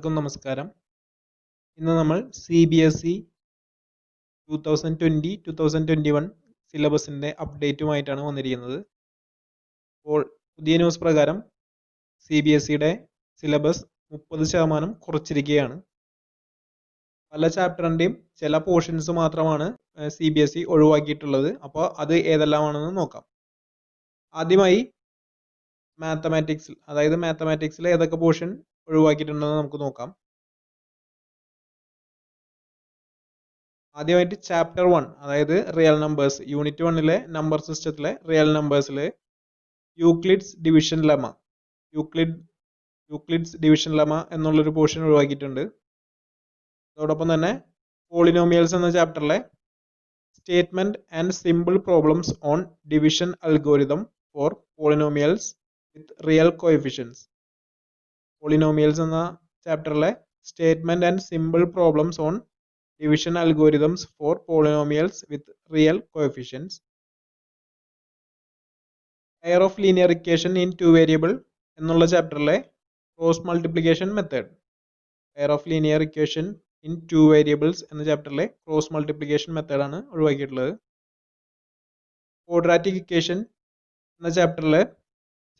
എല്ലാവർക്കും നമസ്കാരം. ഇന്ന് നമ്മൾ CBSE 2020-2021 സിലബസിൻ്റെ അപ്ഡേറ്റുമായിട്ടാണ് വന്നിരിക്കുന്നത്. അപ്പോൾ പുതിയ ന്യൂസ് പ്രകാരം CBSEയുടെ സിലബസ് 30% കുറച്ചിരിക്കുകയാണ്. പല ചാപ്റ്ററിൻ്റെയും ചില പോർഷൻസ് മാത്രമാണ് CBSE ഒഴിവാക്കിയിട്ടുള്ളത്. അപ്പോൾ അത് ഏതെല്ലാമാണെന്ന് നോക്കാം. ആദ്യമായി മാത്തമാറ്റിക്സിൽ ഏതൊക്കെ പോർഷൻ ഒഴിവാക്കിയിട്ടുണ്ടെന്ന് നമുക്ക് നോക്കാം. ആദ്യമായിട്ട് ചാപ്റ്റർ 1 അതായത് റിയൽ നമ്പേഴ്സ്, യൂണിറ്റ് 1-ലെ നമ്പർ സിസ്റ്റത്തിലെ റിയൽ നമ്പേഴ്സിൽ യൂക്ലിഡ്സ് ഡിവിഷൻ ലെമ എന്നുള്ളൊരു പോർഷൻ ഒഴിവാക്കിയിട്ടുണ്ട്. അതോടൊപ്പം തന്നെ പോളിനോമിയൽസ് എന്ന ചാപ്റ്ററിലെ statement and simple problems on division algorithm for polynomials with real coefficients. Polynomials എന്ന ചാപ്റ്ററിലെ statement and simple problems on division algorithms for polynomials with real coefficients. Pair of linear equation in two variable എന്നുള്ള ചാപ്റ്ററിലെ cross multiplication method. Pair of linear equation in two variables എന്ന ചാപ്റ്ററിലെ cross multiplication മെത്തേഡാണ് ഒഴിവാക്കിയിട്ടുള്ളത്. Quadratic equation എന്ന ചാപ്റ്ററിലെ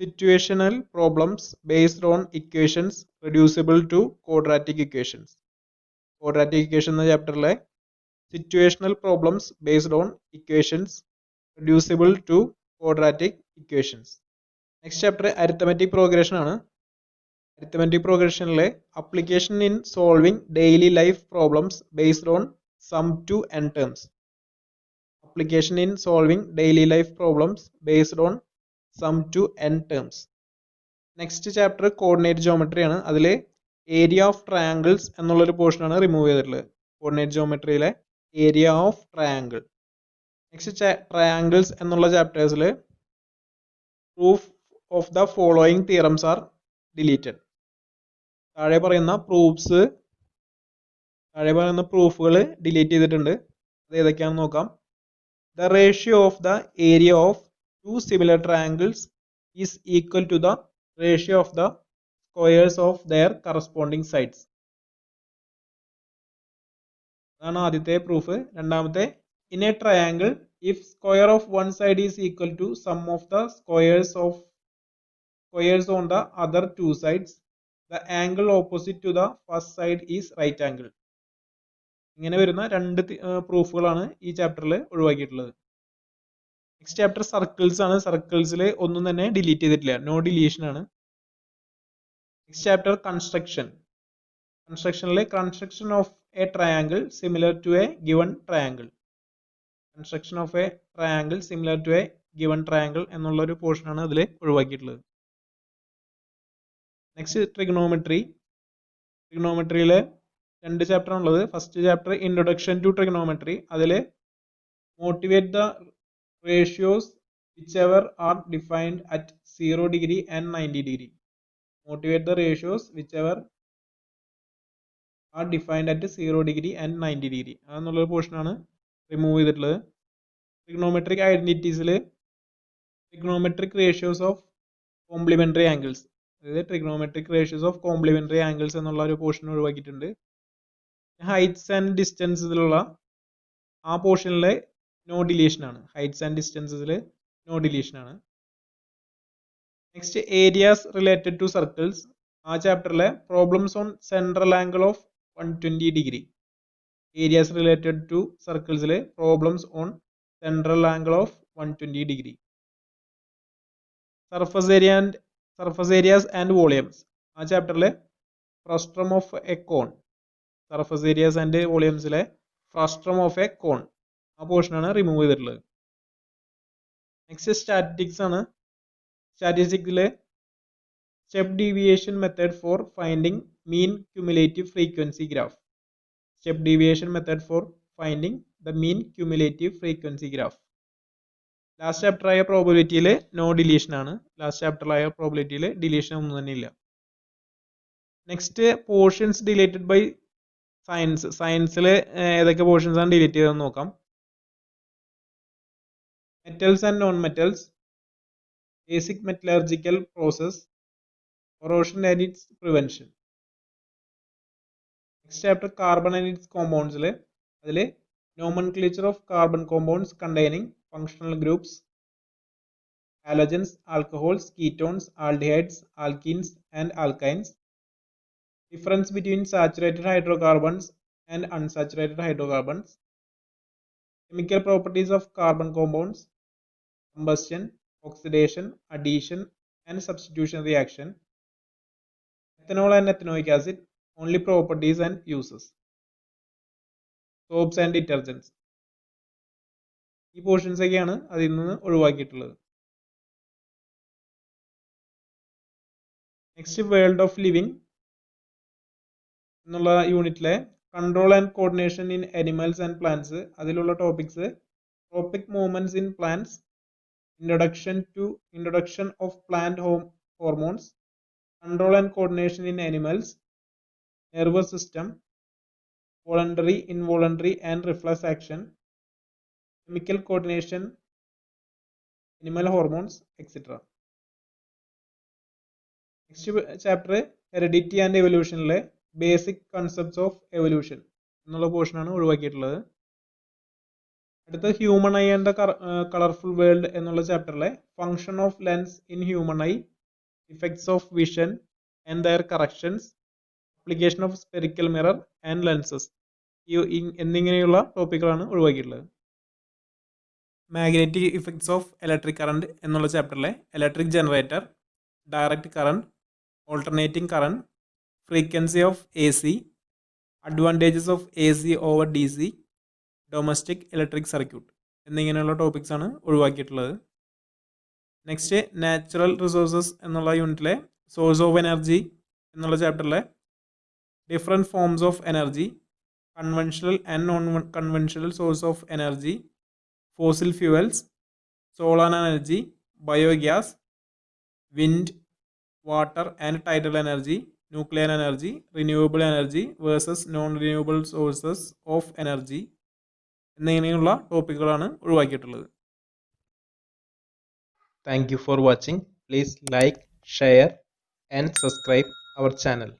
situational problems based on equations reducible to quadratic equations. Quadratic equation എന്ന ചാപ്റ്ററിലെ situational problems based on equations reducible to quadratic equations. Next chapter arithmetic progression ആണ്. Arithmetic പ്രോഗ്രഷനിലെ application in solving daily life problems based on sum to n terms. Application in solving daily life problems based on sum to n terms. Next chapter coordinate geometry ആണ്. അതിൽ area of triangles എന്നുള്ളൊരു പോർഷനാണ് remove ചെയ്തിട്ടുള്ളത്. Coordinate ജോമെട്രിയിലെ area of triangle. Next triangles എന്നുള്ള ചാപ്റ്റേഴ്സിൽ proof of the following theorems are deleted. താഴെ പറയുന്ന പ്രൂഫുകൾ ഡിലീറ്റ് ചെയ്തിട്ടുണ്ട്. അത് ഏതൊക്കെയാണെന്ന് നോക്കാം. The ratio of the area of two similar triangles is equal to the ratio of the squares of their corresponding sides. അതാണ് ആദ്യത്തെ പ്രൂഫ്. രണ്ടാമത്തെ, in a triangle if square of one side is equal to sum of the squares on the other two sides, the angle opposite to the first side is right angle. ഇങ്ങനെ വരുന്ന രണ്ട് പ്രൂഫുകളാണ് ഈ ചാപ്റ്ററിൽ ഒഴിവാക്കിയിട്ടുള്ളത്. Next chapter circles ആണ്. സർക്കിൾസിൽ ഒന്നും തന്നെ delete ചെയ്തിട്ടില്ല, no deletion ആണ്. Next chapter construction. Construction of a triangle similar to a given triangle. Construction of a triangle similar to a given triangle എന്നുള്ള ഒരു പോർഷനാണ് അതിൽ ഒഴിവാക്കിയിട്ടുള്ളത്. നെക്സ്റ്റ് ട്രിഗണോമെട്രിയിലെ രണ്ട് ചാപ്റ്റർ ഉള്ളത്. First chapter introduction to trigonometry. അതിൽ motivate the ratios which ever are defined at 0 degree and 90 degree. Motivate the ratios whichever are defined at 0 degree and 90 degree. അതെന്നുള്ളൊരു പോർഷനാണ് remove ചെയ്തിട്ടുള്ളത്. ട്രിഗ്നോമെട്രിക് ഐഡന്റിറ്റീസിൽ trigonometric ratios of complementary angles, അതായത് trigonometric ratios of complementary angles എന്നുള്ള ഒരു portion ഒഴിവാക്കിയിട്ടുണ്ട്. Heights and ഡിസ്റ്റൻസിലുള്ള ആ പോർഷനിലെ നോ ഡിലീഷൻ ആണ്. ഹൈറ്റ്സ് ആൻഡ് ഡിസ്റ്റൻസിൽ നോ ഡിലീഷൻ ആണ്. Next areas related to circles. ആ ചാപ്റ്ററിലെ problems on central angle of 120 degree. Areas related to സർക്കിൾസിലെ problems on central angle of 120 degree. Surface areas and volumes. ആ ചാപ്റ്ററിലെ ഫ്രസ്ട്രം of a cone. Surface areas and വോളിയംസിലെ frustum of a cone ആ പോർഷനാണ് remove ചെയ്തിട്ടുള്ളത്. Next statistics ആണ്. സ്റ്റാറ്റിസ്റ്റിക്സിലെ step deviation method for finding mean cumulative frequency graph. Step deviation method for finding the mean cumulative frequency graph. Last chapter ആയ പ്രോബബിലിറ്റിയിൽ no deletion ആണ്. Last ചാപ്റ്ററിലായ പ്രോബബിലിറ്റിയിൽ ഡിലീഷൻ ഒന്നും തന്നെ ഇല്ല. Next portions deleted by science. സയൻസിൽ ഏതൊക്കെ പോർഷൻസ് ആണ് ഡിലീറ്റ് ചെയ്തതെന്ന് നോക്കാം. Metals and non metals, basic metallurgical process, corrosion and its prevention. Next chapter carbon and its കോമ്പൗണ്ട്സിൽ അതിൽ nomenclature of carbon compounds containing functional groups, halogens, alcohols, ketones, aldehydes, alkenes and alkynes, difference between saturated hydrocarbons and unsaturated hydrocarbons, chemical properties of carbon compounds, combustion, oxidation, addition and substitution reaction, ethanol and ethanoic acid, only properties and uses, soaps and detergents. ഈ portions ഒക്കെയാണ് അതിൽ നിന്ന് ഒഴിവാക്കിയിട്ടുള്ളത്. Next world of living എന്നുള്ള യൂണിറ്റിലെ control and coordination in animals and plants, അതിലുള്ള topics tropic movements in plants, introduction of plant hormones, control and coordination in animals, nervous system, voluntary, involuntary and reflex action, chemical coordination, animal hormones etcetera. Next chapter heredity and എവല്യൂഷനിലെ basic concepts of evolution എന്നുള്ള പോർഷനാണ് ഒഴിവാക്കിയിട്ടുള്ളത്. അടുത്ത human eye and the colourful world എന്നുള്ള ചാപ്റ്ററിലെ function of lens in human eye, effects of vision and their corrections, application of spherical mirror and lenses എന്നിങ്ങനെയുള്ള ടോപ്പിക്കുകളാണ് ഒഴിവാക്കിയിട്ടുള്ളത്. Magnetic effects of electric current എന്നുള്ള ചാപ്റ്ററിലെ electric generator, direct current, alternating current, frequency of A C, advantages of A C over D C, domestic electric circuit എന്നിങ്ങനെയുള്ള topics ആണ് ഒഴിവാക്കിയിട്ടുള്ളത്. Next natural resources എന്നുള്ള യൂണിറ്റിലെ സോഴ്സ് ഓഫ് എനർജി എന്നുള്ള ചാപ്റ്ററിലെ different forms of energy, conventional and non conventional source of energy, fossil fuels, solar energy, biogas, wind, water and tidal energy, nuclear energy, renewable energy versus non-renewable sources of energy എന്നിങ്ങനെയുള്ള ടോപ്പിക്കുകളാണ് ഒഴിവാക്കിയിട്ടുള്ളത്. Thank you for watching. Please like, share and subscribe our channel.